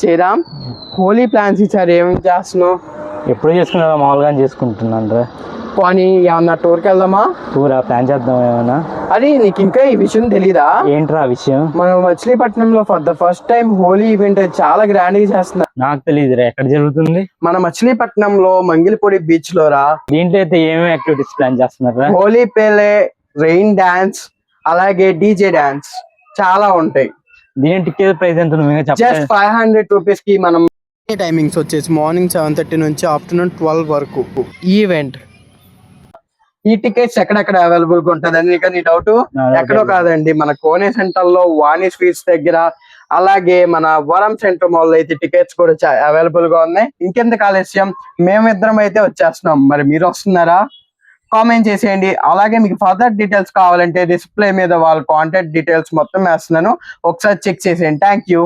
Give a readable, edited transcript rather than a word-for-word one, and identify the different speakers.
Speaker 1: Sriram, Holi plans ఇచ్చారు, ఏమేమి చేస్తున్నావు?
Speaker 2: ఎప్పుడు చేసుకున్నా మామూలుగా చేసుకుంటున్నాను రా.
Speaker 1: పోనీ ఏమన్నా టూర్కి వెళ్దామా?
Speaker 2: టూరా ప్లాన్ చేద్దాం ఏమన్నా.
Speaker 1: అది నీకు ఇంకా ఈ విషయం తెలీదా?
Speaker 2: ఏంట్రా ఆ విషయం?
Speaker 1: మనం మచిలీపట్నంలో for the first time Holi event చాలా గ్రాండ్ గా చేస్తున్నారు.
Speaker 2: నాకు తెలియదురా, ఎక్కడ జరుగుతుంది?
Speaker 1: మన మచిలీపట్నంలో మంగిలపూడి బీచ్ లో రా.
Speaker 2: దీంట్లో అయితే ఏమేమి యాక్టివిటీస్ ప్లాన్ చేస్తున్నారా?
Speaker 1: హోలీ పేలే, రెయిన్ డాన్స్, అలాగే డీజే డాన్స్ చాలా ఉంటాయి.
Speaker 2: దీని టికెట్ ప్రైస్ ఎంత
Speaker 1: జస్ట్ 500 రూపీస్ కి. మనం టైమింగ్స్ వచ్చేసి మార్నింగ్ 7:30 నుంచి ఆఫ్టర్నూన్ 12 వరకు ఈవెంట్. ఈ టికెట్స్ ఎక్కడెక్కడ అవైలబుల్ గా ఉంటదని నీ డౌట్? ఎక్కడో కాదండి, మన కోనే సెంటర్ లో వాణి స్వీట్స్ దగ్గర, అలాగే మన వరం సెంటర్ మాల్ అయితే టికెట్స్ కూడా అవైలబుల్ గా ఉన్నాయి. ఇంకెందుకు ఆలస్యం, మేమిద్దరం అయితే వచ్చేస్తున్నాం. మరి మీరు వస్తున్నారా? కామెంట్ చేసేయండి. అలాగే మీకు ఫర్దర్ డీటెయిల్స్ కావాలంటే డిస్ప్లే మీద వాళ్ళ కాంటాక్ట్ డీటెయిల్స్ మొత్తం వేస్తున్నాను, ఒకసారి చెక్ చేసేయండి. Thank you.